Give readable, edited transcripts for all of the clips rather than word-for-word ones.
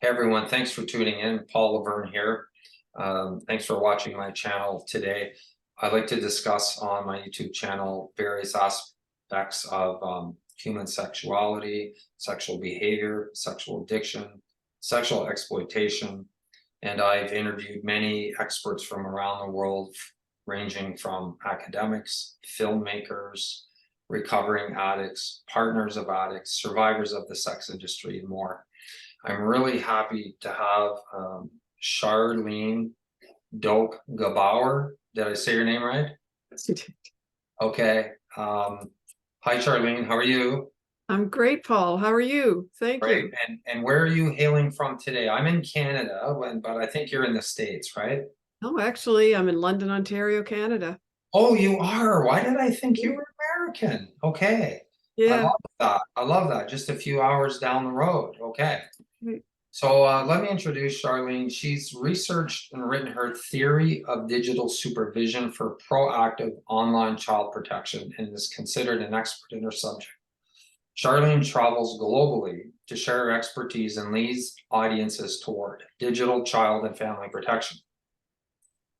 Hey everyone, thanks for tuning in. Paul Laverne here. Thanks for watching my channel today. I'd like to discuss on my YouTube channel various aspects of human sexuality, sexual behavior, sexual addiction, sexual exploitation, and I've interviewed many experts from around the world, ranging from academics, filmmakers, recovering addicts, partners of addicts, survivors of the sex industry, and more. I'm really happy to have Charlene Doak-Gebauer. Did I say your name right? Okay. Hi, Charlene. How are you? I'm great, Paul. How are you? Thank Great. you. And where are you hailing from today? I'm in Canada, but I think you're in the States, right? Oh, actually, I'm in London, Ontario, Canada. Oh, you are. Why did I think you were American? Okay. I Yeah. love that. I love that. Just a few hours down the road. Okay. Right. So let me introduce Charlene. She's researched and written her Theory of Digital Supervision for Proactive Online Child Protection and is considered an expert in her subject. Charlene travels globally to share her expertise and leads audiences toward digital child and family protection.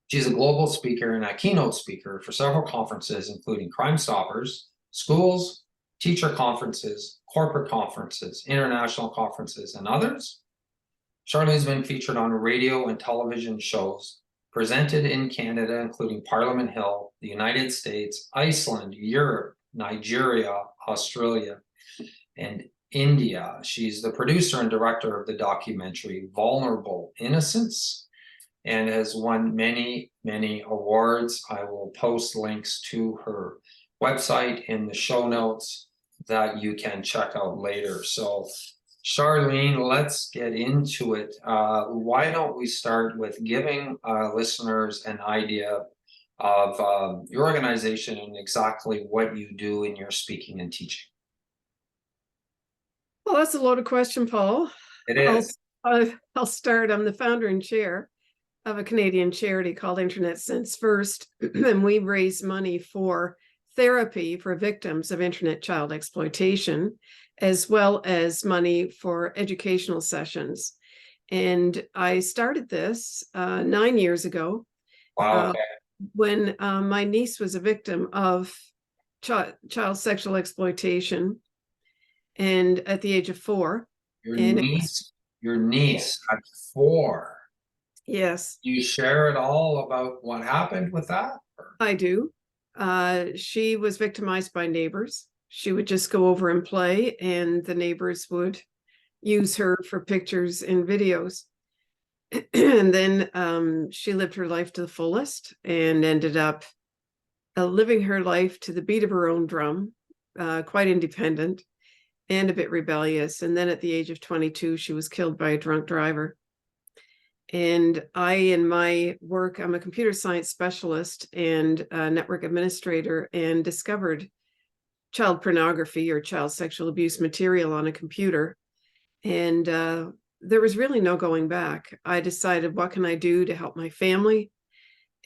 She's a global speaker and a keynote speaker for several conferences, including Crime Stoppers, schools, teacher conferences, corporate conferences, international conferences, and others. Charlene's been featured on radio and television shows presented in Canada, including Parliament Hill, the United States, Iceland, Europe, Nigeria, Australia, and India. She's the producer and director of the documentary Vulnerable Innocence and has won many, many awards. I will post links to her website in the show notes that you can check out later. So Charlene, let's get into it. Why don't we start with giving listeners an idea of your organization and exactly what you do in your speaking and teaching? Well, that's a loaded question, Paul. It I'll is. I'll start. I'm the founder and chair of a Canadian charity called Internet Sense First, and we raise money for therapy for victims of internet child exploitation, as well as money for educational sessions. And I started this 9 years ago Wow. uh, Okay. when my niece was a victim of child sexual exploitation, and at the age of 4. Your And it was, niece, your niece at 4. yes, You share it all about what happened with that? I do. She was victimized by neighbors. She would just go over and play, and the neighbors would use her for pictures and videos. And then she lived her life to the fullest and ended up living her life to the beat of her own drum, quite independent and a bit rebellious. And then at the age of 22, she was killed by a drunk driver. And I, in my work, I'm a computer science specialist and a network administrator, and discovered child pornography or child sexual abuse material on a computer. And there was really no going back. I decided, what can I do to help my family?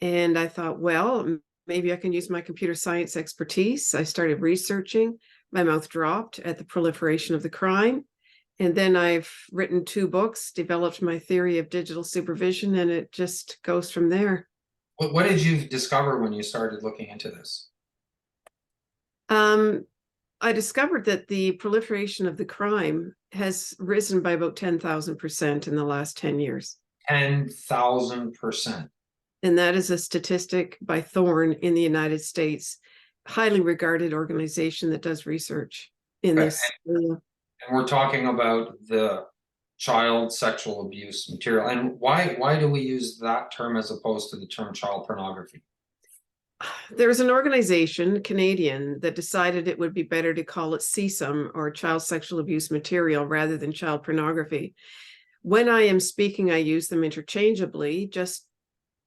And I thought, well, maybe I can use my computer science expertise. I started researching. My mouth dropped at the proliferation of the crime. And then I've written 2 books, developed my theory of digital supervision, and it just goes from there. What did you discover when you started looking into this? I discovered that the proliferation of the crime has risen by about 10,000% in the last 10 years. 10,000%. And that is a statistic by Thorne in the United States, highly regarded organization that does research in Okay. this area. And we're talking about the child sexual abuse material. And why do we use that term as opposed to the term child pornography? There's an organization, Canadian, that decided it would be better to call it CSUM, or child sexual abuse material, rather than child pornography. When I am speaking, I use them interchangeably just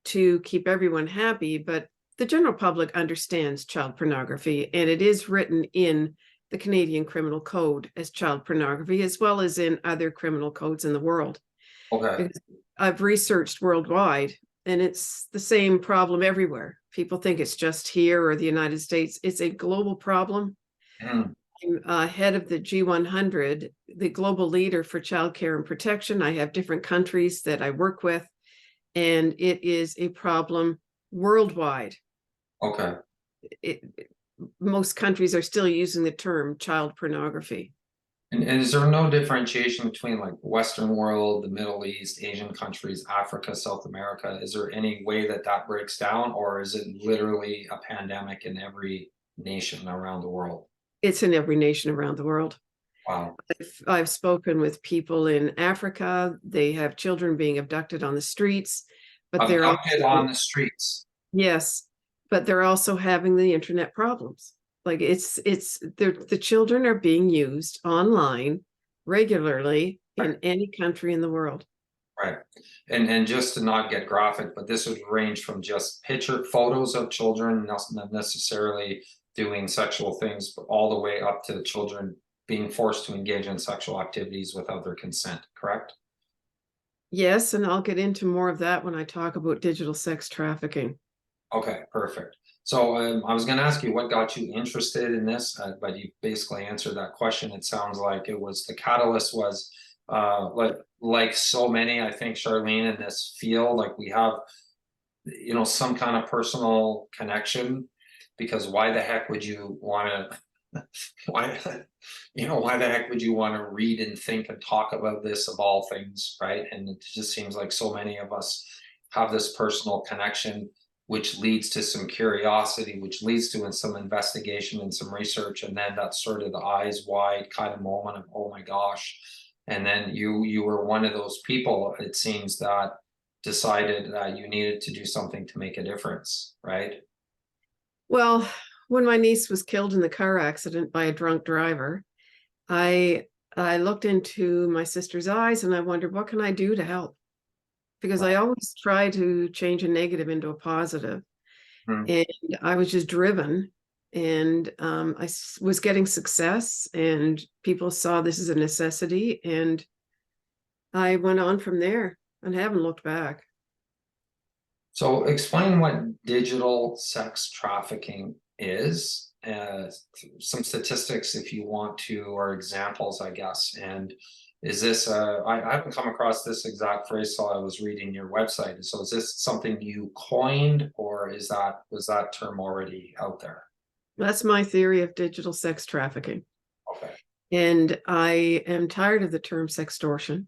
to keep everyone happy, but the general public understands child pornography, and it is written in the Canadian Criminal Code as child pornography, as well as in other criminal codes in the world. Okay. Because I've researched worldwide, and it's the same problem everywhere. People think it's just here or the United States. It's a global problem. Mm. I'm head of the G100, the global leader for childcare and protection. I have different countries that I work with, and it is a problem worldwide. Okay. Most countries are still using the term child pornography. And is there no differentiation between like Western world, the Middle East, Asian countries, Africa, South America? Is there any way that that breaks down, or is it literally a pandemic in every nation around the world? It's in every nation around the world. Wow. I've spoken with people in Africa. They have children being abducted on the streets, but they're Abducted also, on the streets. yes, but they're also having the internet problems. Like the children are being used online regularly in any country in the world. Right. And just to not get graphic, but this would range from just picture photos of children, not necessarily doing sexual things, but all the way up to children being forced to engage in sexual activities without their consent, correct? Yes, and I'll get into more of that when I talk about digital sex trafficking. Okay, perfect. So I was going to ask you what got you interested in this, but you basically answered that question. It sounds like it was the catalyst was like so many, I think, Charlene, in this field, like we have, you know, some kind of personal connection, because why the heck would you want to why why the heck would you want to read and think and talk about this of all things, right? And it just seems like so many of us have this personal connection, which leads to some curiosity, which leads to some investigation and some research, and then that's sort of the eyes wide kind of moment of, oh my gosh. And then you were one of those people, it seems, that decided that you needed to do something to make a difference, right? Well, when my niece was killed in the car accident by a drunk driver, I I looked into my sister's eyes and I wondered, what can I do to help? Because I always try to change a negative into a positive. Hmm. And I was just driven, and was getting success, and people saw this as a necessity, and I went on from there and haven't looked back. So explain what digital sex trafficking is. Some statistics if you want to, or examples, I guess. And is this, I haven't come across this exact phrase, so I was reading your website. So is this something you coined, or was that term already out there? That's my theory of digital sex trafficking. Okay. And I am tired of the term sextortion,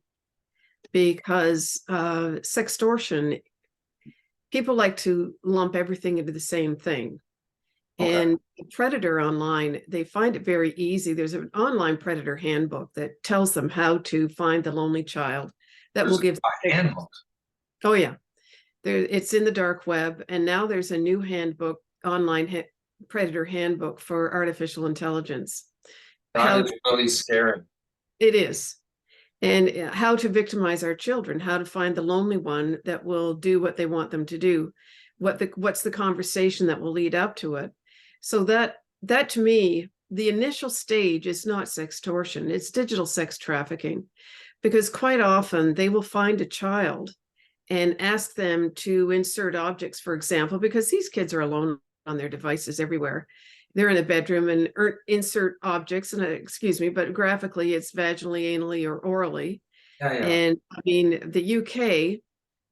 because sextortion, people like to lump everything into the same thing. Okay. And the predator online, they find it very easy. There's an online predator handbook that tells them how to find the lonely child that will give a handbook. Oh yeah, it's in the dark web, and now there's a new handbook, online predator handbook for artificial intelligence. That is really scary. It is. And how to victimize our children, how to find the lonely one that will do what they want them to do, what's the conversation that will lead up to it. So that to me, the initial stage is not sextortion, it's digital sex trafficking, because quite often they will find a child and ask them to insert objects, for example, because these kids are alone on their devices everywhere. They're in a bedroom and insert objects, and excuse me, but graphically it's vaginally, anally, or orally. Yeah, yeah. And I mean, the UK,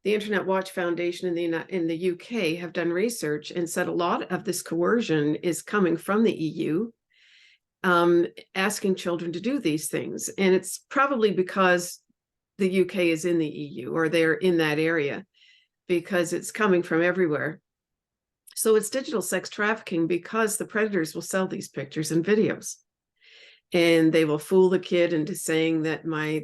the Internet Watch Foundation in the UK have done research and said a lot of this coercion is coming from the EU, asking children to do these things. And it's probably because the UK is in the EU, or they're in that area, because it's coming from everywhere. So it's digital sex trafficking because the predators will sell these pictures and videos, and they will fool the kid into saying that my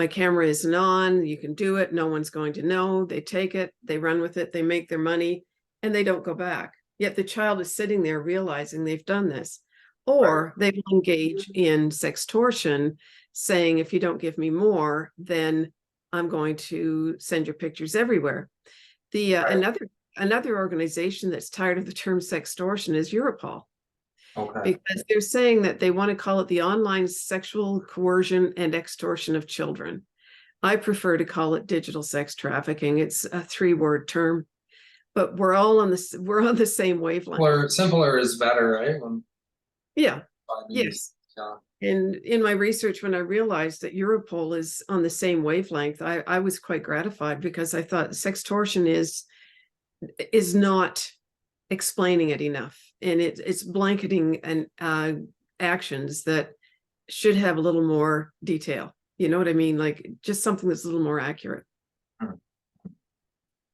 camera isn't on, you can do it, no one's going to know. They take it, they run with it, they make their money, and they don't go back. Yet the child is sitting there realizing they've done this. Or they will engage in sextortion, saying, if you don't give me more, then I'm going to send your pictures everywhere. The another organization that's tired of the term sextortion is Europol. Okay. Because they're saying that they want to call it the online sexual coercion and extortion of children. I prefer to call it digital sex trafficking. It's a 3-word term, but we're on the same wavelength. Simpler is better, right? Yeah. 5 minutes. Yes. Yeah. And in my research, when I realized that Europol is on the same wavelength, I was quite gratified, because I thought sextortion is not explaining it enough, and it's blanketing and actions that should have a little more detail. You know what I mean? Like, just something that's a little more accurate.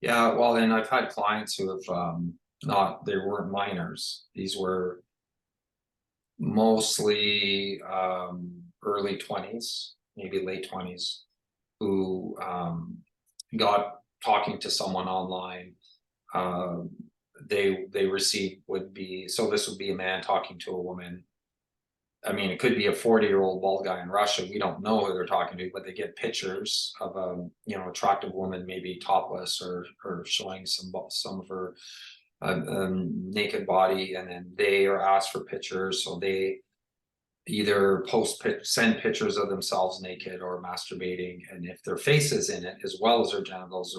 Yeah, well, and I've had clients who have not, they weren't minors. These were mostly early 20s, maybe late 20s, who got talking to someone online. They received would be, so this would be a man talking to a woman. I mean, it could be a 40-year-old bald guy in Russia. We don't know who they're talking to, but they get pictures of a, you know, attractive woman, maybe topless or showing some of her naked body, and then they are asked for pictures. So they either send pictures of themselves naked or masturbating, and if their face is in it as well as their genitals,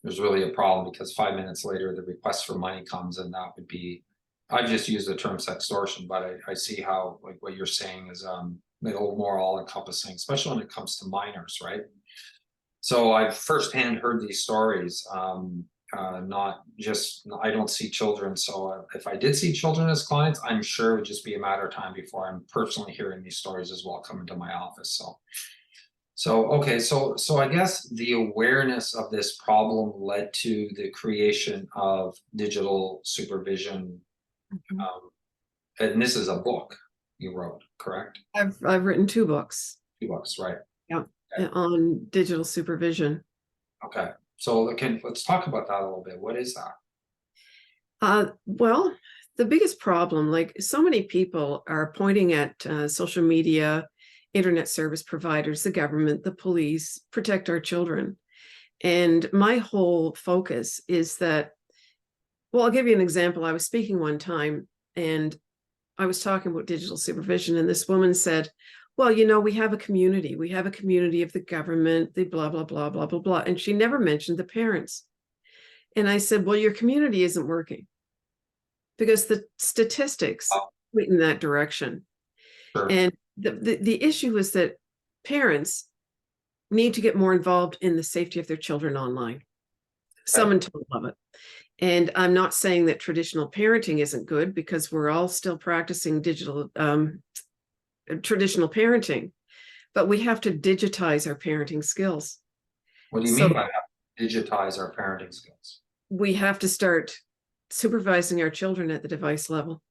there's really a problem, because 5 minutes later the request for money comes, and that would be, I've just used the term sextortion, but I see how, like, what you're saying is a little more all encompassing, especially when it comes to minors, right? So I've firsthand heard these stories. Not just, I don't see children, so if I did see children as clients, I'm sure it would just be a matter of time before I'm personally hearing these stories as well coming to my office. So okay, so I guess the awareness of this problem led to the creation of digital supervision. And this is a book you wrote, correct? I've written 2 books. 2 books, right? Yeah, Okay. on digital supervision. Okay, so let's talk about that a little bit. What is that? Well, the biggest problem, like, so many people are pointing at social media, internet service providers, the government, the police, protect our children. And my whole focus is that, well, I'll give you an example. I was speaking one time, and I was talking about digital supervision, and this woman said, well, you know, we have a community. We have a community of the government, the blah, blah, blah, blah, blah, blah. And she never mentioned the parents. And I said, well, your community isn't working, because the statistics Oh, point in that direction. sure. And the issue is that parents need to get more involved in the safety of their children online. Some and total of it. And I'm not saying that traditional parenting isn't good, because we're all still practicing traditional parenting, but we have to digitize our parenting skills. What do you mean by that? Digitize our parenting skills? We have to start supervising our children at the device level.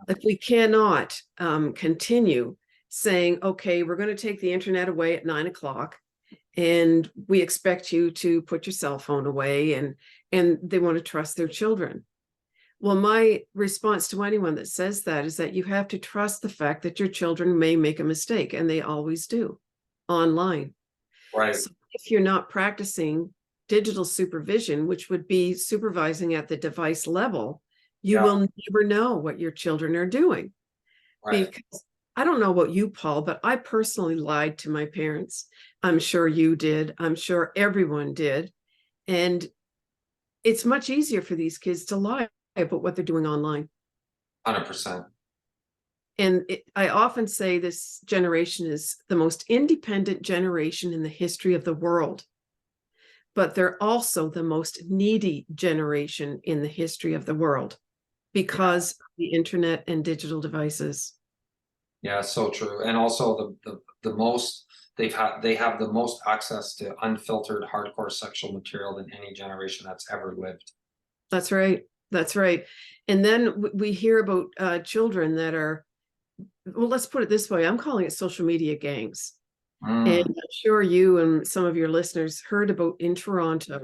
Like, we cannot continue saying, okay, we're going to take the internet away at 9 o'clock, and we expect you to put your cell phone away, and they want to trust their children. Well, my response to anyone that says that is that you have to trust the fact that your children may make a mistake, and they always do online. Right. So if you're not practicing digital supervision, which would be supervising at the device level, you will never know what your children are doing. Right. Because I don't know about you, Paul, but I personally lied to my parents. I'm sure you did. I'm sure everyone did. And it's much easier for these kids to lie about what they're doing online. 100%. And I often say this generation is the most independent generation in the history of the world, but they're also the most needy generation in the history of the world, because of the internet and digital devices. Yeah, so true. And also the most they have the most access to unfiltered hardcore sexual material than any generation that's ever lived. That's right. That's right. And then we hear about children that are, well, let's put it this way. I'm calling it social media gangs. And I'm sure you and some of your listeners heard about in Toronto,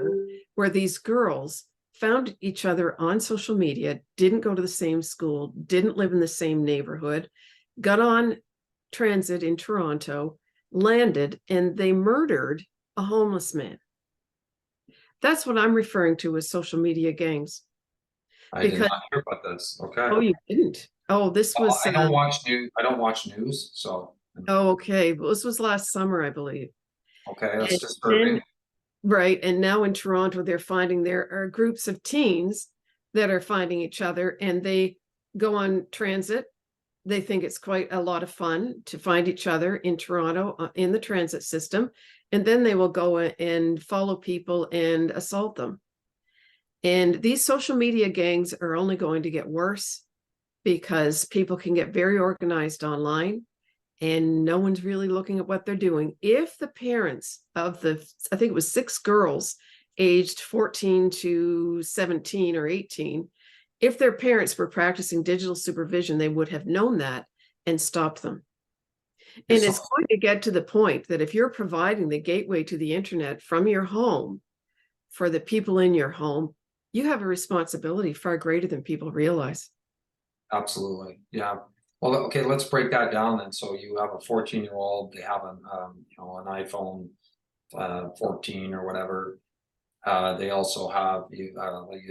where these girls found each other on social media, didn't go to the same school, didn't live in the same neighborhood, got on transit in Toronto, landed, and they murdered a homeless man. That's what I'm referring to as social media gangs. I did not hear about this. Okay. Oh, you didn't? Oh, this was. I don't watch news. I don't watch news, so. Oh, okay. Well, this was last summer, I believe. Okay, that's disturbing. Right. And now in Toronto, they're finding there are groups of teens that are finding each other, and they go on transit, They think it's quite a lot of fun to find each other in Toronto in the transit system, and then they will go and follow people and assault them. And these social media gangs are only going to get worse because people can get very organized online and no one's really looking at what they're doing. If the parents of I think it was 6 girls aged 14 to 17 or 18, if their parents were practicing digital supervision, they would have known that and stopped them. And it's going to get to the point that if you're providing the gateway to the internet from your home for the people in your home, you have a responsibility far greater than people realize. Absolutely. Yeah. Well, okay, let's break that down then. So you have a 14-year-old, they have an an iPhone 14 or whatever. They also have you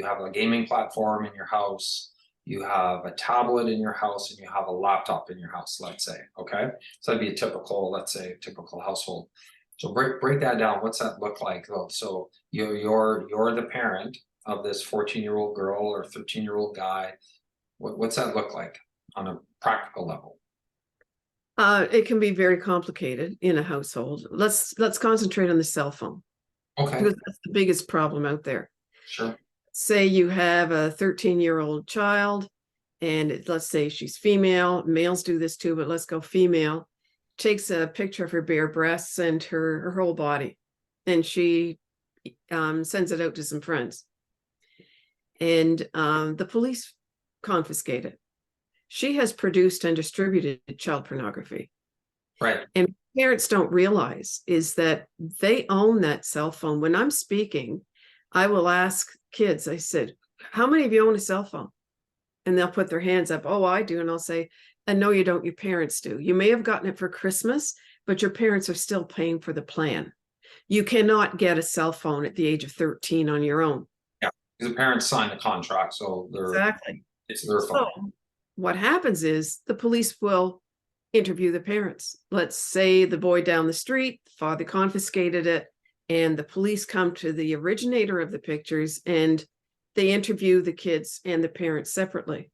have a gaming platform in your house, you have a tablet in your house, and you have a laptop in your house, let's say. Okay. So that'd be a typical, let's say, typical household. So break that down. What's that look like though? So you're the parent of this 14-year-old girl or 13-year-old guy. What's that look like on a practical level? It can be very complicated in a household. Let's concentrate on the cell phone. Okay. Because that's the biggest problem out there. Sure. Say you have a 13-year-old child, and let's say she's female. Males do this too, but let's go female. Takes a picture of her bare breasts and her whole body, and she sends it out to some friends. And the police confiscate it. She has produced and distributed child pornography. Right. And parents don't realize is that they own that cell phone. When I'm speaking, I will ask kids, I said, how many of you own a cell phone? And they'll put their hands up. Oh, I do. And I'll say, and no, you don't. Your parents do. You may have gotten it for Christmas, but your parents are still paying for the plan. You cannot get a cell phone at the age of 13 on your own. Yeah. Because the parents signed the contract. So it's their phone. So what happens is the police will interview the parents. Let's say the boy down the street, father confiscated it, and the police come to the originator of the pictures and they interview the kids and the parents separately.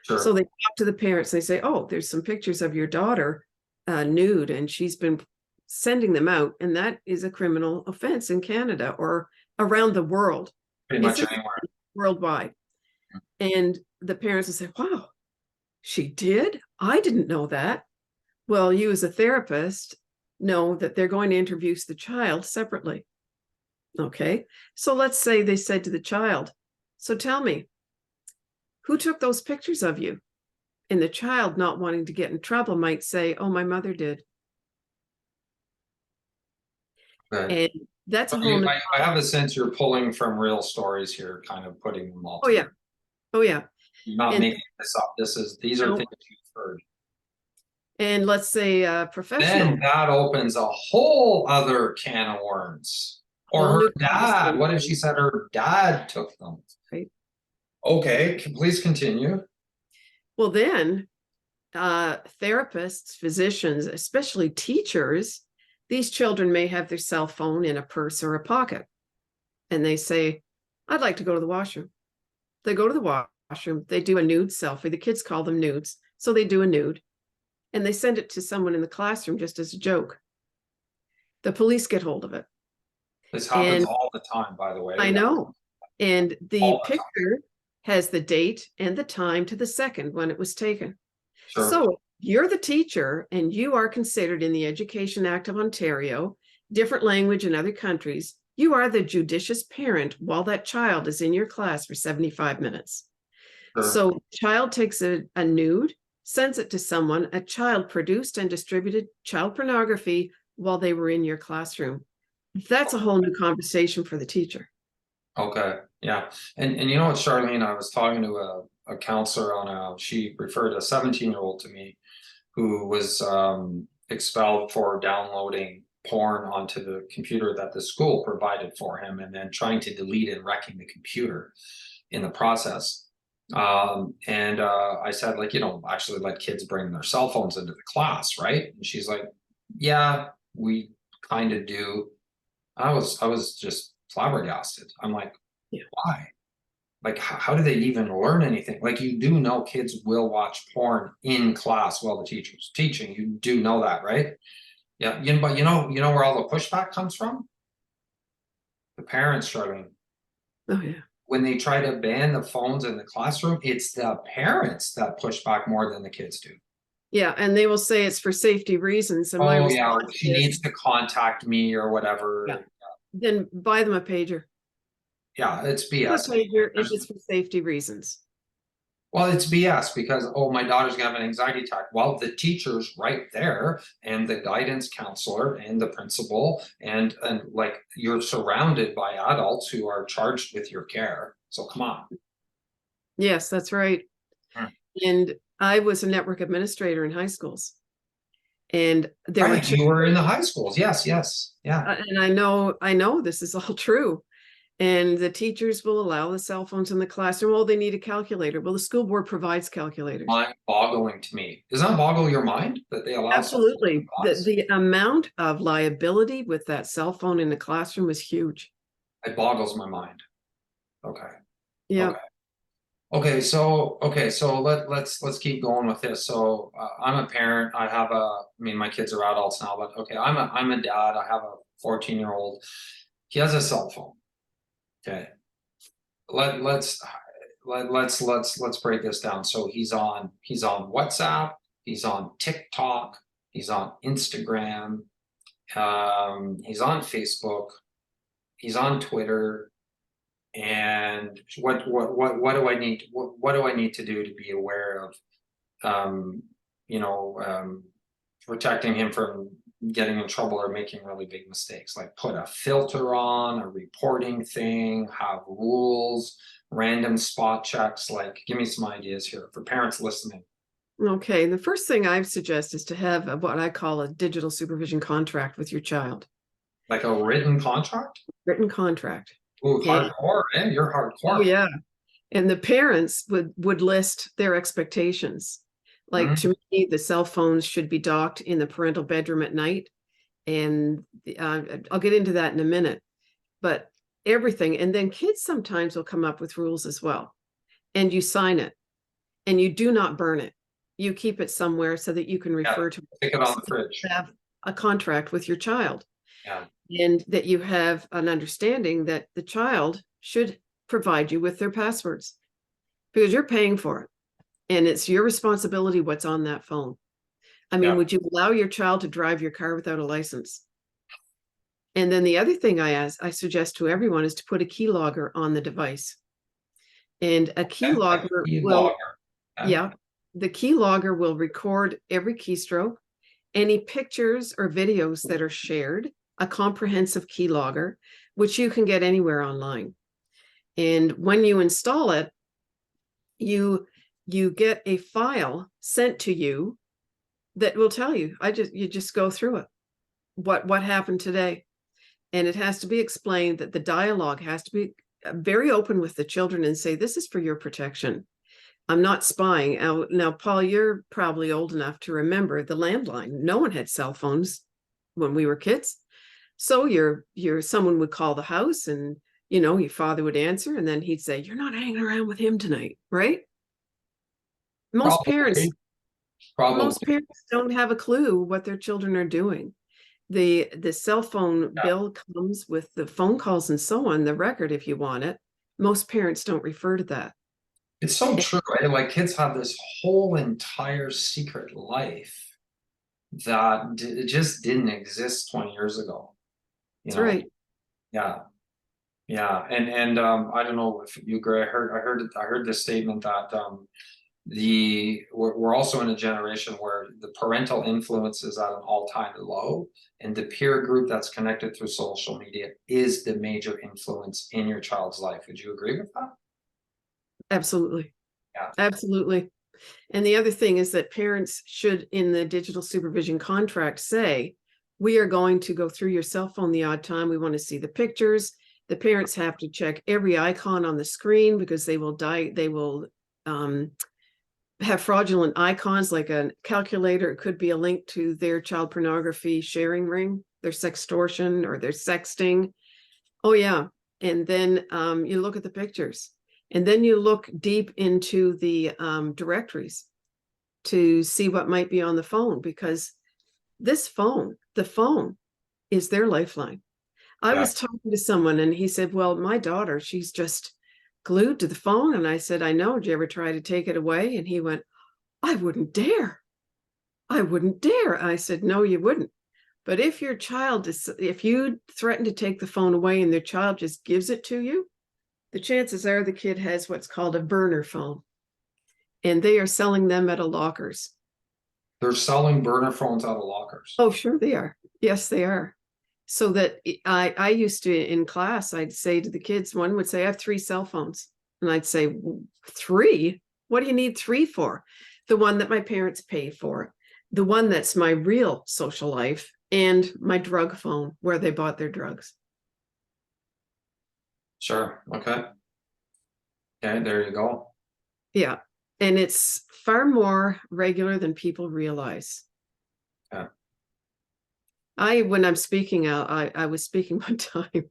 Sure. So they talk to the parents, they say, oh, there's some pictures of your daughter nude, and she's been sending them out, and that is a criminal offense in Canada or around the world. Pretty much anywhere. Worldwide. And the parents will say, wow, she did? I didn't know that. Well, you as a therapist know that they're going to introduce the child separately. Okay. So let's say they said to the child, so tell me, who took those pictures of you? And the child, not wanting to get in trouble, might say, oh, my mother did. Okay. And that's a whole I have a sense you're pulling from real stories here, kind of putting them all together. Oh yeah. You're not making this up. These are things you've heard. And let's say professional. Then that opens a whole other can of worms. Or her dad. What if she said her dad took them? Right. Okay, please continue. Well, then therapists, physicians, especially teachers, these children may have their cell phone in a purse or a pocket. And they say, I'd like to go to the washroom. They go to the washroom. They do a nude selfie. The kids call them nudes. So they do a nude. And they send it to someone in the classroom just as a joke. The police get hold of it. This happens all the time, by the way. I know. And the picture has the date and the time to the second when it was taken. Sure. So you're the teacher and you are considered in the Education Act of Ontario, different language in other countries, you are the judicious parent while that child is in your class for 75 minutes. Sure. So child takes a nude, sends it to someone, a child produced and distributed child pornography while they were in your classroom. That's a whole new conversation for the teacher. Okay. Yeah. And you know what, Charlene, I was talking to a counselor on she referred a 17-year-old to me who was expelled for downloading porn onto the computer that the school provided for him and then trying to delete and wrecking the computer in the process. I said, like, you don't actually let kids bring their cell phones into the class, right? And she's like, yeah, we kind of do. I was just flabbergasted. I'm like, why? like how do they even learn anything? Like, you do know kids will watch porn in class while the teacher's teaching. You do know that, right? Yeah, but you know where all the pushback comes from? The parents, Charlene. Oh yeah. When they try to ban the phones in the classroom, it's the parents that push back more than the kids do. Yeah, and they will say it's for safety reasons, and my Oh yeah, response she is, needs to contact me or yeah, whatever. then buy them a pager. Yeah, it's Buy them a BS. pager if it's for safety reasons. Well, it's BS because, oh, my daughter's gonna have an anxiety attack. Well, the teacher's right there, and the guidance counselor and the principal, and like, you're surrounded by adults who are charged with your care. So come on. Yes, that's right. Hmm. And I was a network administrator in high schools. And there were Right, two, you were in the high schools. Yes, yes, yeah. and I know this is all true. And the teachers will allow the cell phones in the classroom. Well, they need a calculator. Well, the school board provides calculators. Mind-boggling to me. Does that boggle your mind that they allow cell phones in Absolutely. The, class? the amount of liability with that cell phone in the classroom is huge. It boggles my mind. Okay. Yeah. Okay. Okay, so let's keep going with this. So I'm a parent. I mean, my kids are adults now, but okay, I'm a dad. I have a 14-year-old. He has a cell phone. Okay. Let let's let's break this down. So he's on WhatsApp, he's on TikTok, he's on Instagram, he's on Facebook, he's on Twitter. And what do I need? What do I need to do to be aware of, um, you know, protecting him from getting in trouble or making really big mistakes? Like, put a filter on a reporting thing, have rules, random spot checks. Like, give me some ideas here for parents listening. Okay. The first thing I suggest is to have what I call a digital supervision contract with your child. Like a written contract. Written contract. Ooh, And hardcore, eh? You're oh hardcore. yeah. And the parents would list their expectations. Like, Mhm. to me, the cell phones should be docked in the parental bedroom at night. And I'll get into that in a minute. But everything, and then kids sometimes will come up with rules as well. And you sign it, and you do not burn it. You keep it somewhere so that you can Yeah, refer to stick it it. on So the fridge. you have a contract with your child, Yeah. and that you have an understanding that the child should provide you with their passwords, because you're paying for it. And it's your responsibility what's on that phone. I mean, Yeah. would you allow your child to drive your car without a license? And then the other thing I suggest to everyone is to put a keylogger on the device. And a keylogger will, Logger. Yeah. yeah, the keylogger will record every keystroke, any pictures or videos that are shared, a comprehensive keylogger, which you can get anywhere online. And when you install it, you get a file sent to you that will tell you. You just go through it. What happened today? And it has to be explained, that the dialogue has to be very open with the children and say, this is for your protection. I'm not spying. Now, Paul, you're probably old enough to remember the landline. No one had cell phones when we were kids. So someone would call the house, and your father would answer, and then he'd say, you're not hanging around with him tonight, right? Most parents Probably. Probably. most parents don't have a clue what their children are doing. The cell phone Yeah. bill comes with the phone calls and so on, the record, if you want it. Most parents don't refer to that. It's so true, right? Like, kids have this whole entire secret life that it just didn't exist 20 years ago. You That's know? right. Yeah. Yeah. And I don't know if you agree. I heard this statement that we're also in a generation where the parental influence is at an all-time low, and the peer group that's connected through social media is the major influence in your child's life. Would you agree with that? Absolutely. Yeah. Absolutely. And the other thing is that parents should, in the digital supervision contract, say, we are going to go through your cell phone the odd time. We want to see the pictures. The parents have to check every icon on the screen, because they will have fraudulent icons, like a calculator. It could be a link to their child pornography sharing ring, their sextortion, or their sexting. Oh yeah. And then you look at the pictures, And then you look deep into the directories to see what might be on the phone, because the phone is their lifeline. I was talking to someone and he said, well, my daughter, she's just glued to the phone. And I said, I know. Did you ever try to take it away? And he went, I wouldn't dare. I wouldn't dare. I said, no, you wouldn't. But if your child if you threaten to take the phone away and their child just gives it to you, the chances are the kid has what's called a burner phone. And they are selling them at a lockers. They're selling burner phones out of lockers. Oh, sure they are. Yes, they are. So that I used to, in class, I'd say to the kids, one would say, I have 3 cell phones. And I'd say, 3? What do you need 3 for? The one that my parents pay for, the one that's my real social life, and my drug phone where they bought their drugs. Sure. Okay. Okay, there you go. Yeah. And it's far more regular than people realize. Yeah. When I'm speaking out, I was speaking one time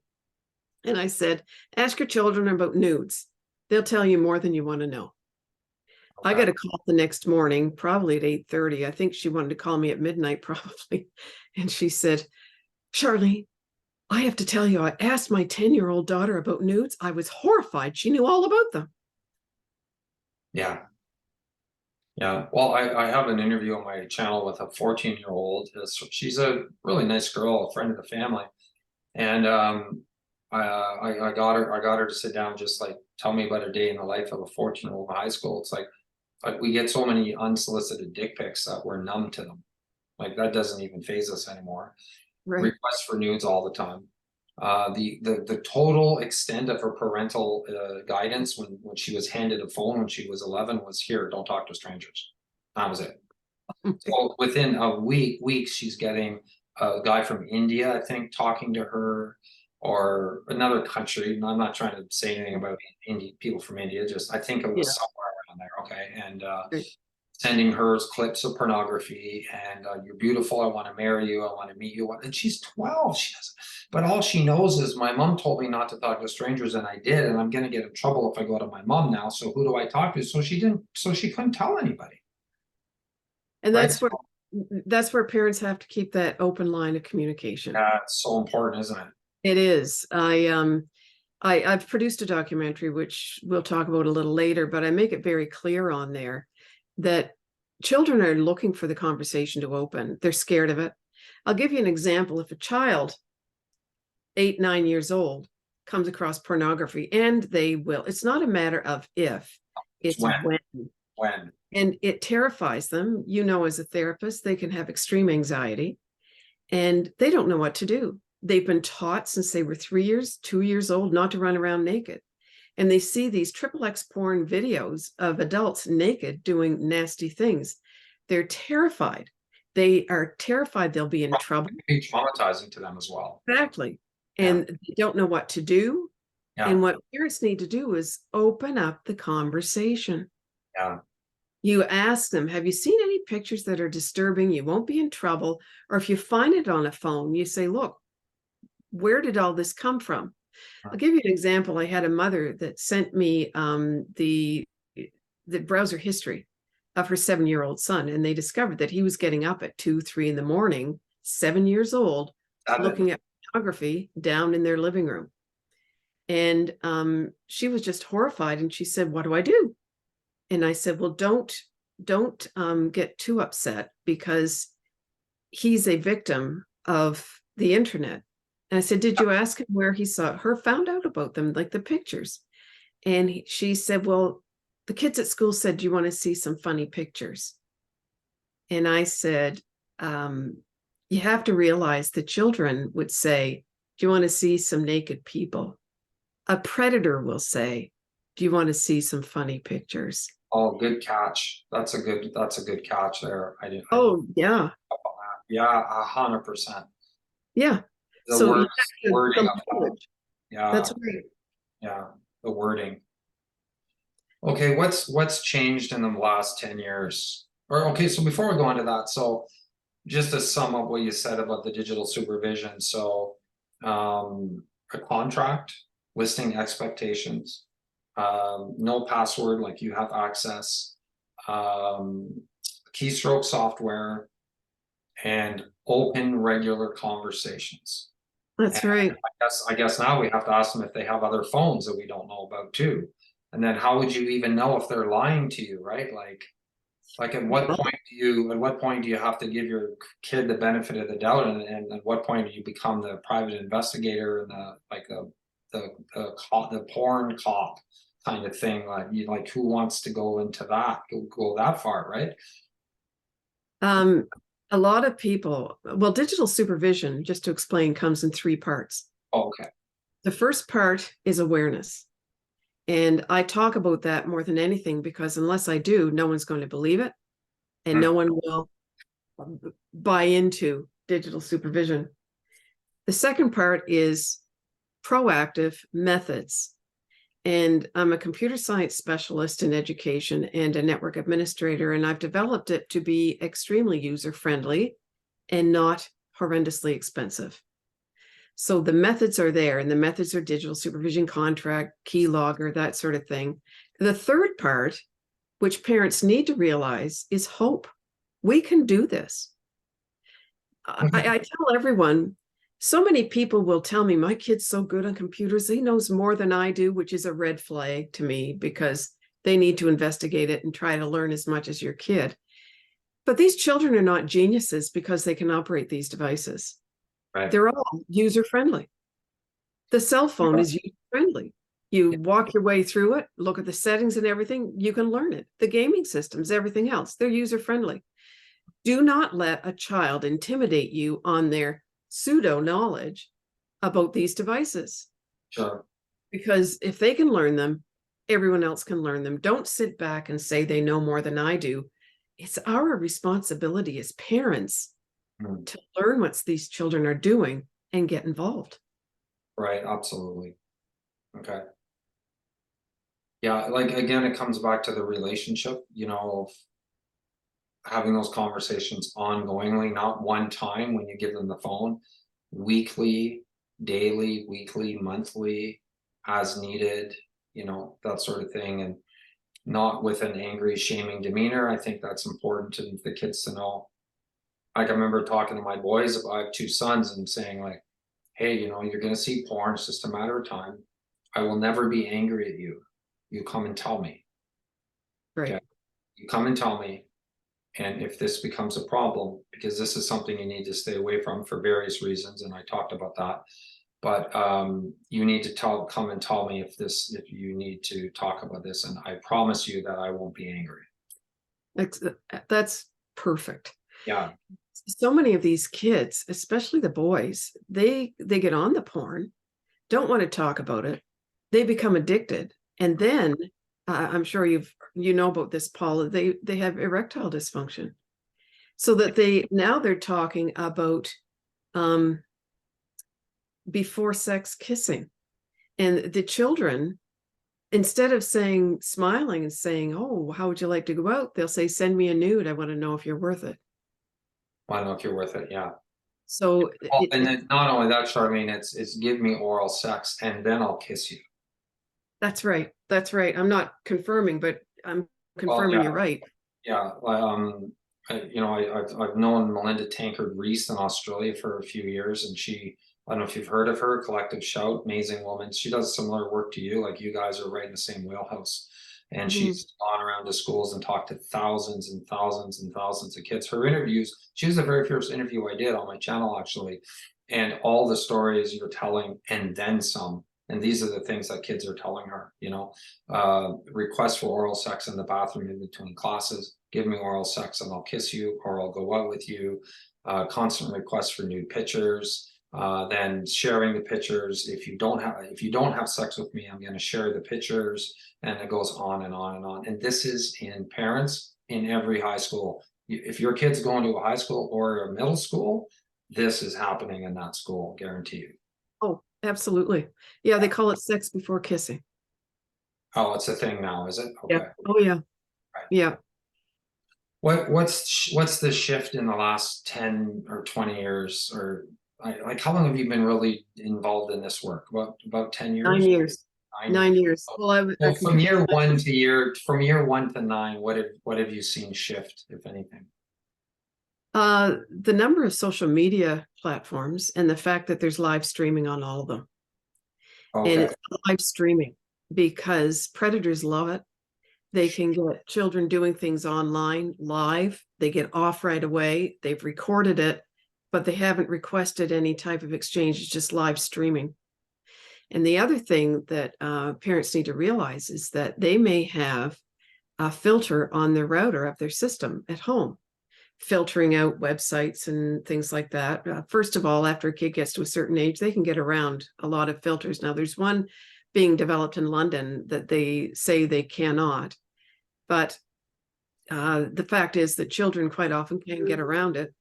and I said, ask your children about nudes. They'll tell you more than you want to know. Okay. I got a call the next morning, probably at 8:30. I think she wanted to call me at midnight, probably. And she said, Charlene, I have to tell you, I asked my 10-year-old daughter about nudes. I was horrified. She knew all about them. Yeah. Yeah. Well, I have an interview on my channel with a 14-year-old. She's a really nice girl, a friend of the family. And I got her to sit down, just like tell me about a day in the life of a 14-year-old in high school. It's like we get so many unsolicited dick pics that we're numb to them. Like that doesn't even faze us anymore. Right. Requests for nudes all the time. The total extent of her parental guidance when she was handed a phone when she was 11 was, here, don't talk to strangers. That was it. So within a week, she's getting a guy from India, I think, talking to her, or another country. I'm not trying to say anything about people from India, just I think it was somewhere around there. Okay. And sending her clips of pornography, and you're beautiful, I want to marry you, I want to meet you. And she's 12. She doesn't, but all she knows is my mom told me not to talk to strangers, and I did, and I'm going to get in trouble if I go to my mom now. So who do I talk to? So she couldn't tell anybody. And that's where parents have to keep that open line of communication. Yeah, it's so important, isn't it? It is. I've produced a documentary, which we'll talk about a little later, but I make it very clear on there that children are looking for the conversation to open. They're scared of it. I'll give you an example. If a child, 8, 9 years old, comes across pornography, and they will, it's not a matter of if, it's when. When. And it terrifies them. You know, as a therapist, they can have extreme anxiety and they don't know what to do. They've been taught since they were 2 years old not to run around naked. And they see these XXX porn videos of adults naked doing nasty things. They're terrified. They are terrified they'll be in trouble. It's traumatizing to them as well. Exactly. And they don't know what to do. Yeah. And what parents need to do is open up the conversation. Yeah. You ask them, have you seen any pictures that are disturbing? You won't be in trouble. Or if you find it on a phone, you say, look, where did all this come from? I'll give you an example. I had a mother that sent me the browser history of her 7-year-old son, and they discovered that he was getting up at 2, 3 in the morning, 7 years old, looking at pornography down in their living room. And she was just horrified, and she said, what do I do? And I said, well, don't get too upset, because he's a victim of the internet. And I said, did you ask him where he found out about them, like the pictures? And she said, well, the kids at school said, do you want to see some funny pictures? And I said, you have to realize the children would say, do you want to see some naked people? A predator will say, do you want to see some funny pictures? Oh, good catch. That's a good catch there. Yeah. Yeah, 100%. Yeah. The wording of that. Yeah. That's right. Yeah, the wording. Okay, what's changed in the last 10 years? Or okay, so before we go into that, so just to sum up what you said about the digital supervision, so a contract, listing expectations, no password, like you have access, keystroke software, and open regular conversations. That's right. I guess now we have to ask them if they have other phones that we don't know about too. And then how would you even know if they're lying to you, right? Like at what point do you have to give your kid the benefit of the doubt, and at what point do you become the private investigator and the porn cop kind of thing? Like who wants to go into that, go that far, right? A lot of people, well, digital supervision, just to explain, comes in 3 parts. Okay. The first part is awareness. And I talk about that more than anything because unless I do, no one's going to believe it and no one will buy into digital supervision. The second part is proactive methods. And I'm a computer science specialist in education and a network administrator, and I've developed it to be extremely user-friendly and not horrendously expensive. So the methods are there, and the methods are digital supervision contract, keylogger, that sort of thing. The third part, which parents need to realize, is hope. We can do this. I tell everyone, so many people will tell me, my kid's so good on computers, he knows more than I do, which is a red flag to me because they need to investigate it and try to learn as much as your kid. But these children are not geniuses because they can operate these devices. Right. They're all user-friendly. The cell phone is user-friendly. You walk your way through it, look at the settings and everything, you can learn it. The gaming systems, everything else, they're user-friendly. Do not let a child intimidate you on their pseudo knowledge about these devices. Sure. Because if they can learn them, everyone else can learn them. Don't sit back and say they know more than I do. It's our responsibility as parents to learn what these children are doing and get involved. Right, absolutely. Okay. Yeah, like again, it comes back to the relationship, having those conversations ongoingly, not one time when you give them the phone, weekly, daily, weekly, monthly, as needed, that sort of thing, and not with an angry, shaming demeanor. I think that's important to the kids to know. Like I remember talking to my boys, I have 2 sons, and saying like, hey, you're gonna see porn, it's just a matter of time. I will never be angry at you. You come and tell me. Right. Okay? You come and tell me. And if this becomes a problem, because this is something you need to stay away from for various reasons, and I talked about that. But you need to come and tell me if you need to talk about this, and I promise you that I won't be angry. That's perfect. Yeah. So many of these kids, especially the boys, they get on the porn, don't want to talk about it. They become addicted, and then I'm sure you know about this, Paula. They have erectile dysfunction, so that they're talking about before sex kissing, and the children, instead of smiling and saying, "Oh, how would you like to go out?" they'll say, "Send me a nude. I want to know if you're worth it." I don't know if you're worth it. Yeah. So, And then not only that, Charlene, it's give me oral sex and then I'll kiss you. that's right. That's right. I'm not confirming, but I'm confirming you're right. Yeah. I've known Melinda Tankard Reese in Australia for a few years, and I don't know if you've heard of her, Collective Shout, amazing woman. She does similar work to you, like you guys are right in the same wheelhouse. And she's gone around to schools and talked to thousands and thousands and thousands of kids. Her interviews, she was the very first interview I did on my channel, actually. And all the stories you're telling, and then some. And these are the things that kids are telling her, requests for oral sex in the bathroom in between classes, give me oral sex and I'll kiss you, or I'll go out with you, constant requests for nude pictures, then sharing the pictures. If you don't have sex with me, I'm going to share the pictures, and it goes on and on and on. And this is in parents in every high school. If your kid's going to a high school or a middle school, this is happening in that school, guarantee you. Oh, absolutely. Yeah, they call it sex before kissing. Oh, it's a thing now, is it? Okay. Yeah. Oh, yeah. Right. Yeah. What's the shift in the last 10 or 20 years, or like how long have you been really involved in this work? About 10 years? 9 years. 9 years. Well, Well, from year one to 9, what have you seen shift, if anything? The number of social media platforms and the fact that there's live streaming on all of them. And Okay, it's live streaming because predators love it. They can get children doing things online live. They get off right away. They've recorded it, but they haven't requested any type of exchange. It's just live streaming. And the other thing that parents need to realize is that they may have a filter on their router of their system at home, filtering out websites and things like that. First of all, after a kid gets to a certain age, they can get around a lot of filters. Now, there's one being developed in London that they say they cannot. But the fact is that children quite often can get around it.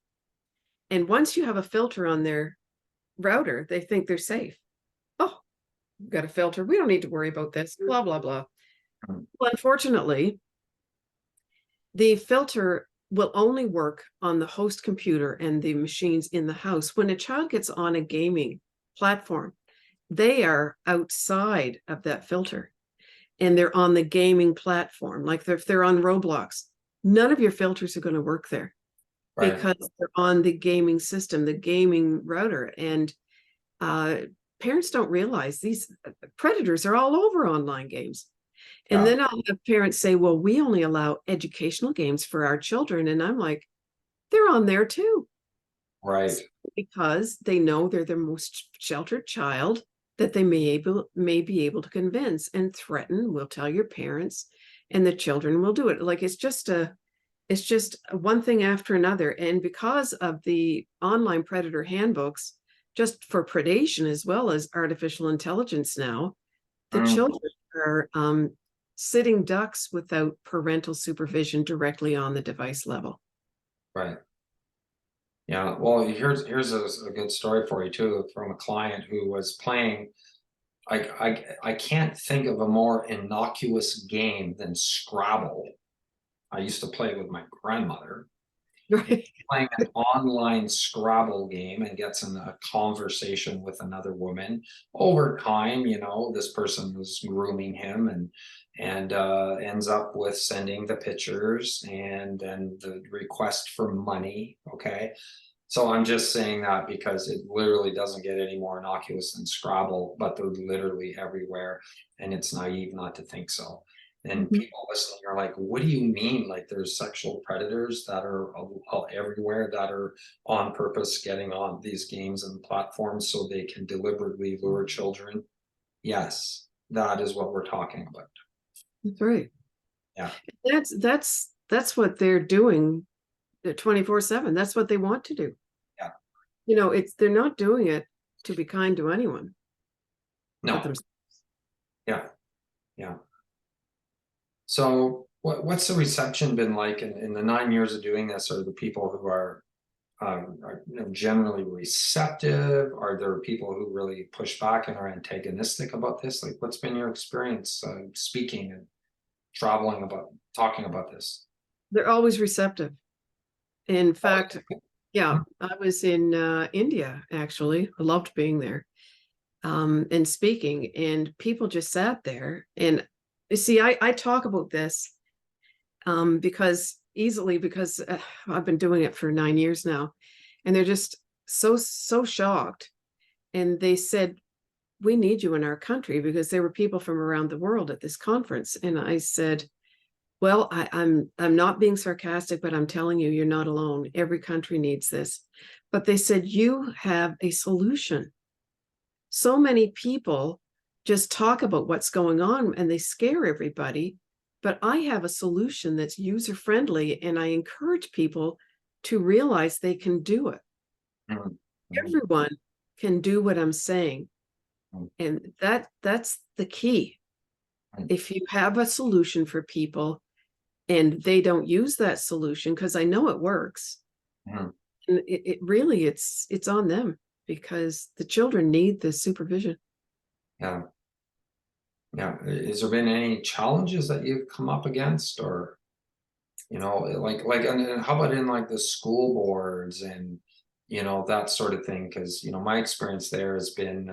And once you have a filter on their router, they think they're safe. Oh, we've got a filter. We don't need to worry about this, blah, blah, blah. Well, unfortunately, the filter will only work on the host computer and the machines in the house. When a child gets on a gaming platform, they are outside of that filter and they're on the gaming platform. Like if they're on Roblox, none of your filters are going to work there because they're on the gaming system, the gaming router. And parents don't realize these predators are all over online games. And then I'll have parents say, well, we only allow educational games for our children. And I'm like, they're on there too. right. Because they know they're the most sheltered child that they may be able to convince and threaten. We'll tell your parents and the children will do it. Like it's just one thing after another. And because of the online predator handbooks, just for predation as well as artificial intelligence now, the children are sitting ducks without parental supervision directly on the device level. Right. Yeah, well, here's a good story for you too, from a client who was playing. I can't think of a more innocuous game than Scrabble. I used to play with my grandmother. Right. Playing an online Scrabble game and gets in a conversation with another woman. Over time, this person was grooming him and ends up with sending the pictures and then the request for money. Okay. So I'm just saying that because it literally doesn't get any more innocuous than Scrabble, but they're literally everywhere. And it's naive not to think so. And people listening are like, what do you mean? Like there's sexual predators that are everywhere that are on purpose getting on these games and platforms so they can deliberately lure children? Yes, that is what we're talking about. That's right. Yeah. That's what they're doing 24/7. That's what they want to do. Yeah. They're not doing it to be kind to anyone. No. Yeah. Yeah. So what's the reception been like in the 9 years of doing this? Are the people who are generally receptive? Are there people who really push back and are antagonistic about this? Like, what's been your experience speaking and traveling talking about this? They're always receptive. In fact, yeah, I was in India, actually. I loved being there and speaking, and people just sat there. And you see, I talk about this because I've been doing it for 9 years now, and they're just so shocked. And they said, we need you in our country, because there were people from around the world at this conference. And I said, well, I'm not being sarcastic, but I'm telling you, you're not alone. Every country needs this. But they said, you have a solution. So many people just talk about what's going on and they scare everybody. But I have a solution that's user-friendly, and I encourage people to realize they can do it. Everyone can do what I'm saying. And that's the key. If you have a solution for people and they don't use that solution, because I know it works, and it really, it's on them, because the children need the supervision. Yeah. Yeah. Has there been any challenges that you've come up against, or, and how about in like the school boards and, that sort of thing? Because, my experience there has been,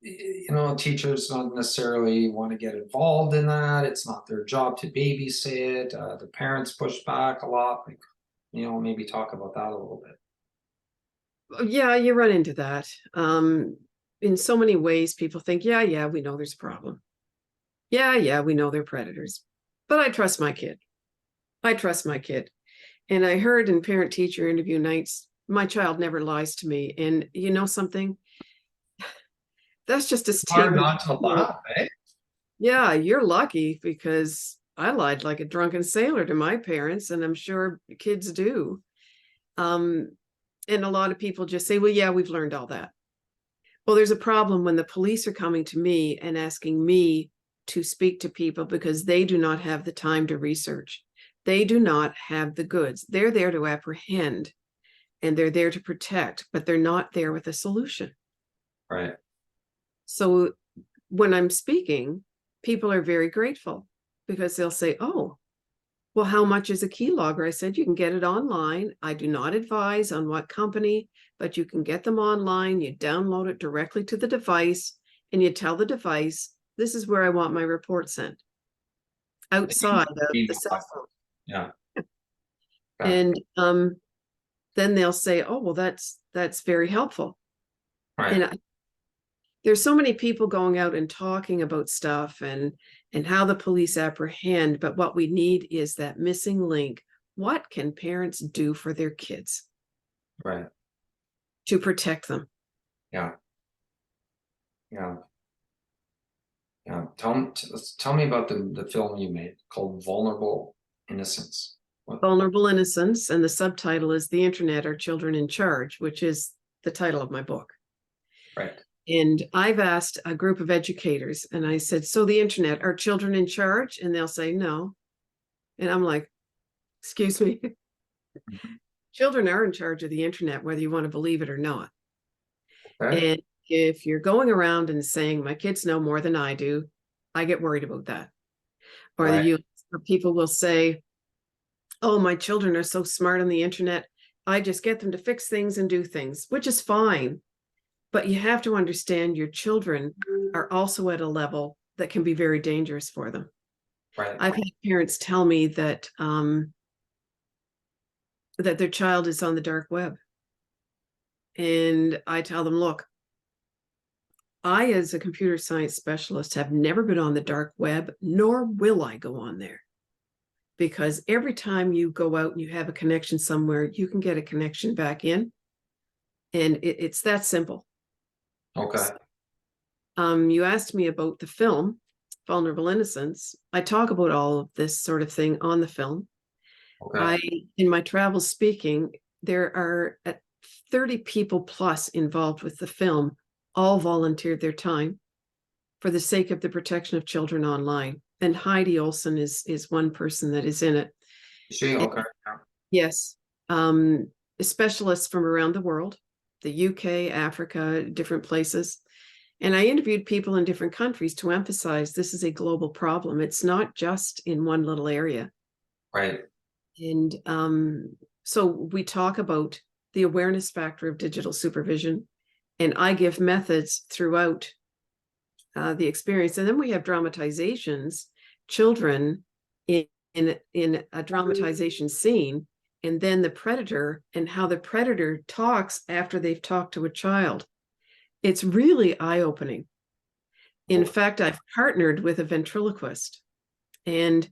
teachers don't necessarily want to get involved in that. It's not their job to babysit. The parents push back a lot. Like, maybe talk about that a little bit. Yeah, you run into that. In so many ways, people think, yeah, we know there's a problem. Yeah, we know they're predators. But I trust my kid. I trust my kid. And I heard in parent-teacher interview nights, my child never lies to me. And you know something? That's just a Hard statement. not to laugh, eh? Yeah, you're lucky because I lied like a drunken sailor to my parents, and I'm sure kids do. And a lot of people just say, well, yeah, we've learned all that. Well, there's a problem when the police are coming to me and asking me to speak to people because they do not have the time to research. They do not have the goods. They're there to apprehend and they're there to protect, but they're not there with a solution. Right. So when I'm speaking, people are very grateful because they'll say, oh, well, how much is a keylogger? I said, you can get it online. I do not advise on what company, but you can get them online. You download it directly to the device and you tell the device, this is where I want my report sent outside of the cell phone. Yeah. And then they'll say, oh, well, that's very helpful. Right. And there's so many people going out and talking about stuff and how the police apprehend, but what we need is that missing link. What can parents do for their kids? Right. To protect them. Yeah. Tell me about the film you made called Vulnerable Innocence. Vulnerable Innocence, and the subtitle is The Internet, Are Children in Charge, which is the title of my book. Right. And I've asked a group of educators, and I said, so the internet, are children in charge? And they'll say no. And I'm like, excuse me. Children are in charge of the internet, whether you want to believe it or not. Okay. And if you're going around and saying, my kids know more than I do, I get worried about that. Or Right. People will say, oh, my children are so smart on the internet. I just get them to fix things and do things, which is fine. But you have to understand your children are also at a level that can be very dangerous for them. Right. I've had parents tell me that that their child is on the dark web. And I tell them, look, I, as a computer science specialist, have never been on the dark web, nor will I go on there. Because every time you go out and you have a connection somewhere, you can get a connection back in. And it's that simple. Okay. You asked me about the film, Vulnerable Innocence. I talk about all of this sort of thing on the film. Okay. In my travel speaking, there are 30 people plus involved with the film, all volunteered their time for the sake of the protection of children online. And Heidi Olson is one person that is in it. She okay. Yes. Specialists from around the world, the UK, Africa, different places. And I interviewed people in different countries to emphasize this is a global problem. It's not just in one little area. Right. And so we talk about the awareness factor of digital supervision, and I give methods throughout the experience. And then we have dramatizations, children in a dramatization scene, and then the predator and how the predator talks after they've talked to a child. It's really eye-opening. In fact, I've partnered with a ventriloquist, and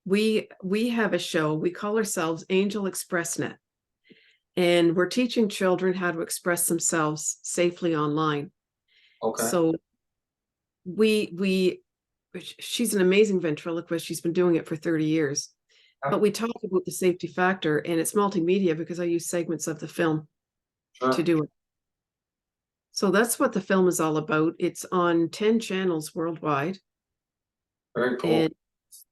we have a show. We call ourselves Angel ExpressNet, and we're teaching children how to express themselves safely online. Okay. So she's an amazing ventriloquist. She's been doing it for 30 years. But we talk about the safety factor, and it's multimedia because I use segments of the film to do it. So that's what the film is all about. It's on 10 channels worldwide. Very cool. And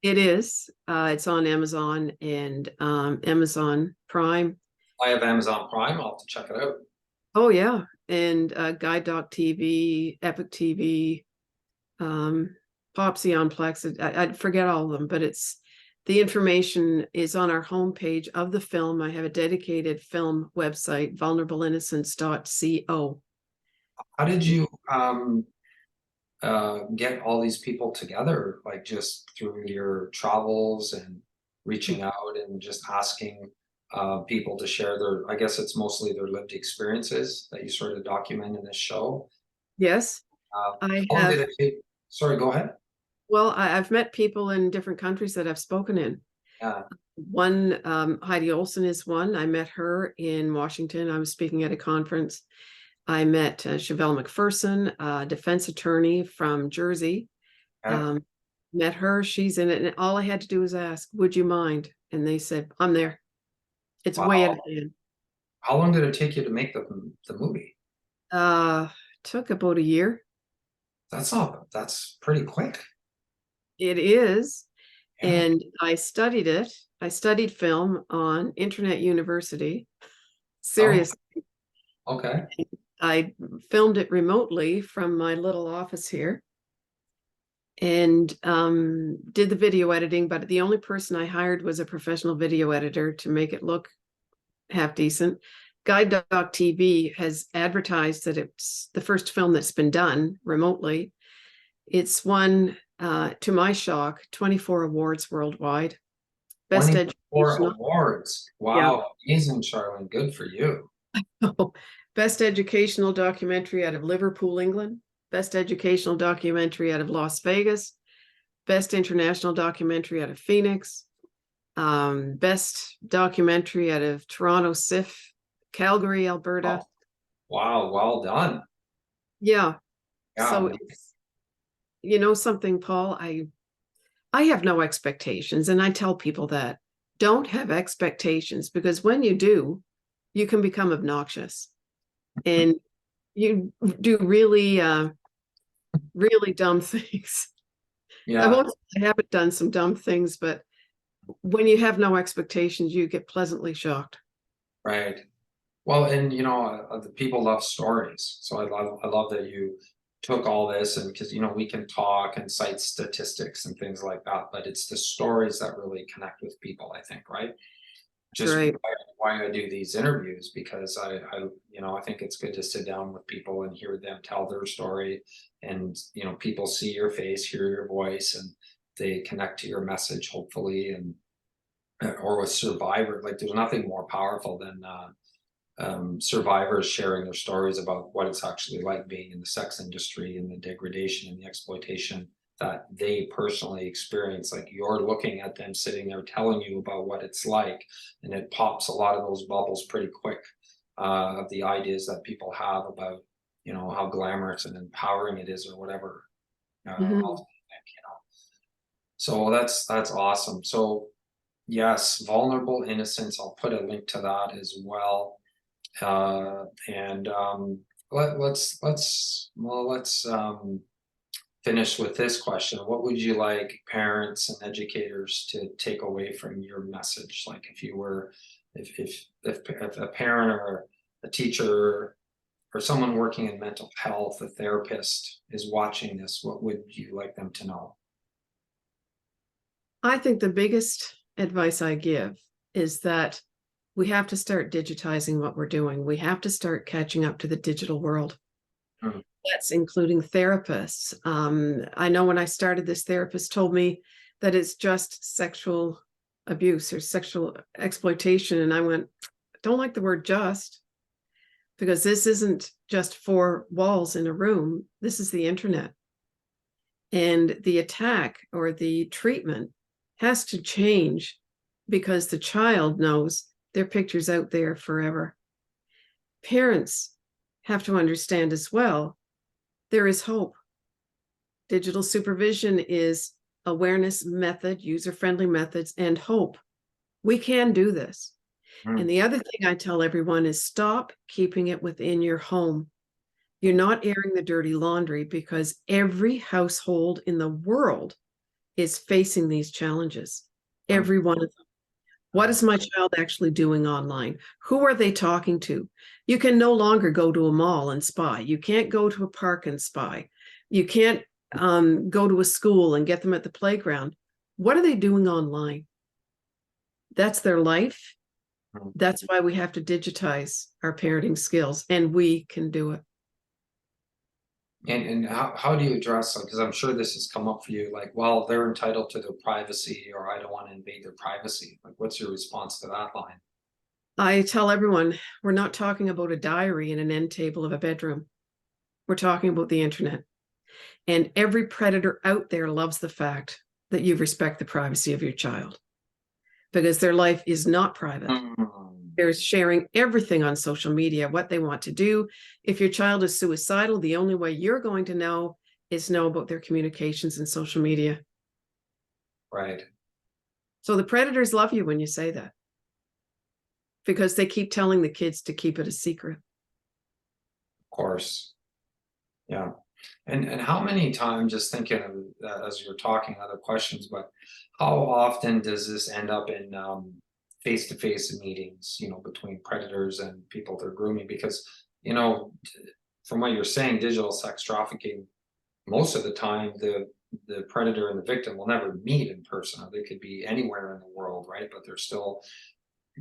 it is. It's on Amazon and Amazon Prime. I have Amazon Prime. I'll have to check it out. Oh, yeah. And Guide Dog TV, Epic TV, Popsy on Plex. I forget all of them, but the information is on our homepage of the film. I have a dedicated film website, vulnerableinnocence.co. How did you get all these people together, like just through your travels and reaching out and just asking people to share their, I guess it's mostly their lived experiences that you sort of document in this show. Yes, Uh, I how long have. did it take? Sorry, go ahead. Well, I've met people in different countries that I've spoken in. Yeah. One, Heidi Olson is one. I met her in Washington. I was speaking at a conference. I met Chevelle McPherson, a defense attorney from Jersey. Yeah. Um, Met her. She's in it. And all I had to do was ask, would you mind? And they said, I'm there. It's way Wow. at the end. How long did it take you to make the movie? Uh, Took about a year. That's pretty quick. It is. Yeah. And I studied it. I studied film on Internet University. Oh, Seriously. okay. I filmed it remotely from my little office here and did the video editing, but the only person I hired was a professional video editor to make it look half decent. Guide Dog TV has advertised that it's the first film that's been done remotely. It's won, to my shock, 24 awards worldwide. Best 24 educational, awards. yeah. Wow, amazing, Charlene. Good for you. Best educational documentary out of Liverpool, England. Best educational documentary out of Las Vegas. Best international documentary out of Phoenix. Best documentary out of Toronto, SIF, Calgary, Alberta. Oh, wow, well done. Yeah. So Yeah, it's, you know something, Paul, I have no expectations. And I tell people that don't have expectations, because when you do, you can become obnoxious and you do really, really dumb things. yeah, I haven't done some dumb things, but when you have no expectations, you get pleasantly shocked. right. Well, and the people love stories. So I love that you took all this, and because we can talk and cite statistics and things like that, but it's the stories that really connect with people, I think, right? That's Just right. why I do these interviews, because I think it's good to sit down with people and hear them tell their story, and people see your face, hear your voice, and they connect to your message, hopefully. And or with Survivor, like there's nothing more powerful than survivors sharing their stories about what it's actually like being in the sex industry and the degradation and the exploitation that they personally experience. Like, you're looking at them sitting there telling you about what it's like, and it pops a lot of those bubbles pretty quick, of the ideas that people have about how glamorous and empowering it is, or whatever. Mhm. So that's awesome. So yes, vulnerable innocence, I'll put a link to that as well. And let's finish with this question. What would you like parents and educators to take away from your message? Like, if you were, if a parent or a teacher or someone working in mental health, a therapist, is watching this, what would you like them to know? I think the biggest advice I give is that we have to start digitizing what we're doing. We have to start catching up to the digital world. Mm. That's including therapists. I know when I started, this therapist told me that it's just sexual abuse or sexual exploitation. And I went, don't like the word just, because this isn't just four walls in a room. This is the internet. And the attack or the treatment has to change because the child knows their picture's out there forever. Parents have to understand as well, there is hope. Digital supervision is awareness method, user-friendly methods, and hope. We can do this. Mm. And the other thing I tell everyone is stop keeping it within your home. You're not airing the dirty laundry, because every household in the world is facing these challenges. Mm. Every one of them. What is my child actually doing online? Who are they talking to? You can no longer go to a mall and spy. You can't go to a park and spy. You can't go to a school and get them at the playground. What are they doing online? That's their life. Mm. That's why we have to digitize our parenting skills, and we can do it. And how do you address, like, because I'm sure this has come up for you, like, well, they're entitled to their privacy, or I don't want to invade their privacy. Like, what's your response to that line? I tell everyone we're not talking about a diary in an end table of a bedroom. We're talking about the internet. And every predator out there loves the fact that you respect the privacy of your child because their life is not private. Mm, They're sharing everything on social media, what they want to do. If your child is suicidal, the only way you're going to know is know about their communications and social media. right. So the predators love you when you say that because they keep telling the kids to keep it a secret. Of course. Yeah. And how many times, just thinking of as you're talking, other questions, but how often does this end up in face-to-face meetings, between predators and people they're grooming? Because, from what you're saying, digital sex trafficking, most of the time, the predator and the victim will never meet in person. Or they could be anywhere in the world, right? But they're still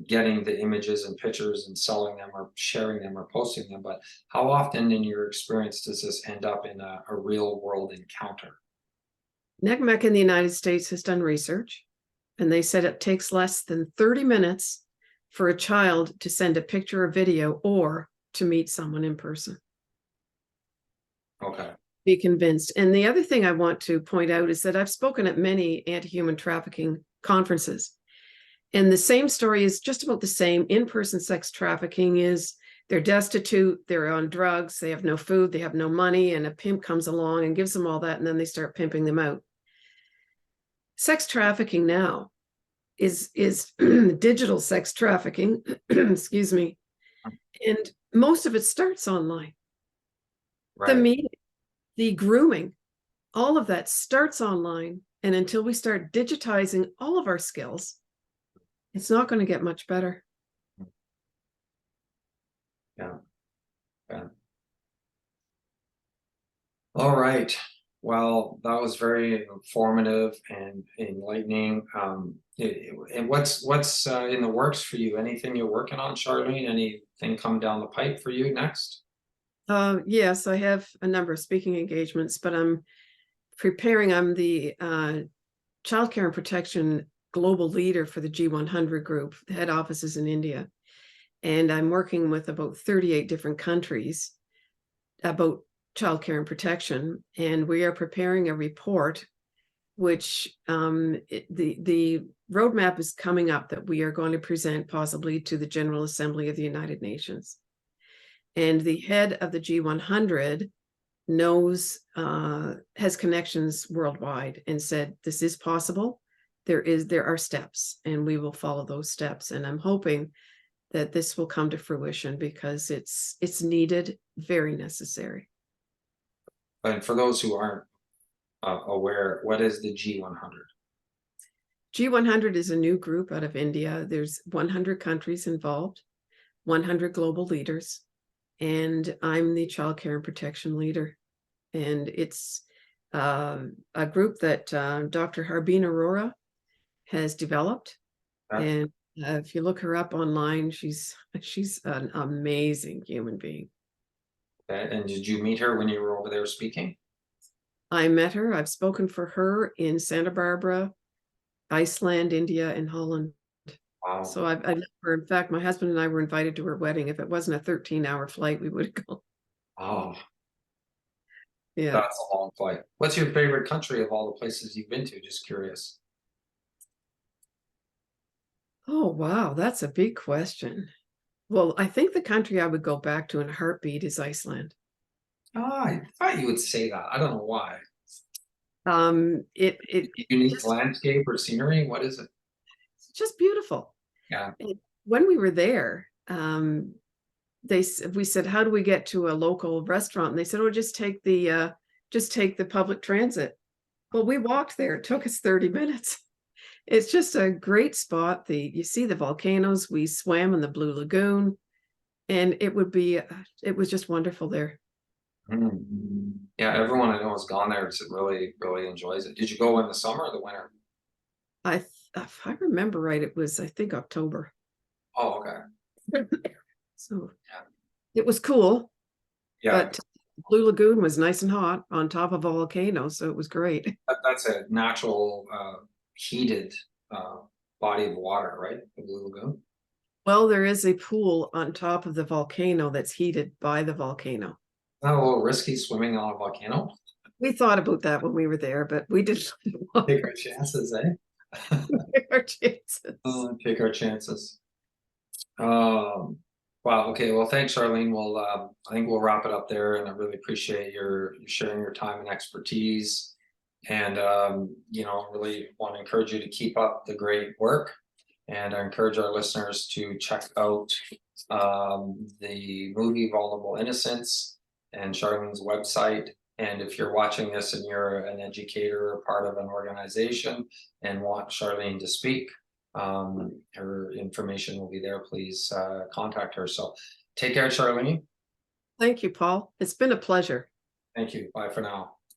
getting the images and pictures and selling them or sharing them or posting them. But how often in your experience does this end up in a real world encounter? NCMEC in the United States has done research, and they said it takes less than 30 minutes for a child to send a picture or video or to meet someone in person. Okay. Be convinced. And the other thing I want to point out is that I've spoken at many anti-human trafficking conferences. And the same story is just about the same. In-person sex trafficking is they're destitute, they're on drugs, they have no food, they have no money, and a pimp comes along and gives them all that, and then they start pimping them out. Sex trafficking now is digital sex trafficking, excuse me, and most of it starts online. The Right. meeting, the grooming, all of that starts online. And until we start digitizing all of our skills, it's not going to get much better. Yeah. Yeah. All right. Well, that was very informative and enlightening. And what's in the works for you? Anything you're working on, Charlene? Anything come down the pipe for you next? Yes, I have a number of speaking engagements, but I'm the child care and protection global leader for the G100 group. The head office is in India. And I'm working with about 38 different countries about child care and protection. And we are preparing a report, which the roadmap is coming up that we are going to present possibly to the General Assembly of the United Nations. And the head of the G100 knows, has connections worldwide and said, this is possible. There are steps and we will follow those steps. And I'm hoping that this will come to fruition because it's needed, very necessary. And for those who aren't aware, what is the G100? G100 is a new group out of India. There's 100 countries involved, 100 global leaders, and I'm the child care and protection leader. And it's a group that Dr. Harbin Arora has developed. And if you look her up online, she's an amazing human being. Okay. And did you meet her when you were over there speaking? I met her. I've spoken for her in Santa Barbara, Iceland, India, and Holland. Wow. So I met her. In fact, my husband and I were invited to her wedding. If it wasn't a 13-hour flight, we would have gone. Oh, Yeah. that's a long flight. What's your favorite country of all the places you've been to? Just curious. Oh, wow. That's a big question. Well, I think the country I would go back to in a heartbeat is Iceland. Oh, I thought you would say that. I don't know why. It Unique just, landscape or scenery? What is it? it's just beautiful. Yeah. And when we were there, we said, how do we get to a local restaurant? And they said, oh, just take the public transit. Well, we walked there. It took us 30 minutes. It's just a great spot. You see the volcanoes. We swam in the Blue Lagoon, and it was just wonderful there. Mm. Yeah, everyone I know has gone there. It's really, really enjoys it. Did you go in the summer or the winter? If I remember right, it was, I think, October. Oh, okay. So Yeah. it was cool, Yeah. but Blue Lagoon was nice and hot on top of a volcano, so it was great. That's a natural heated body of water, right? The Blue Lagoon. Well, there is a pool on top of the volcano that's heated by the volcano. Not a little risky swimming on a volcano. We thought about that when we were there, but we didn't want Take our chances, eh? to take our chances. Take our chances. Wow. Okay. Well, thanks, Charlene. We'll, I think we'll wrap it up there, and I really appreciate your sharing your time and expertise. And you know, really want to encourage you to keep up the great work. And I encourage our listeners to check out the movie Vulnerable Innocence and Charlene's website. And if you're watching this and you're an educator or part of an organization and want Charlene to speak, her information will be there. Please contact her. So take care, Charlene. Thank you, Paul. It's been a pleasure. Thank you. Bye for now.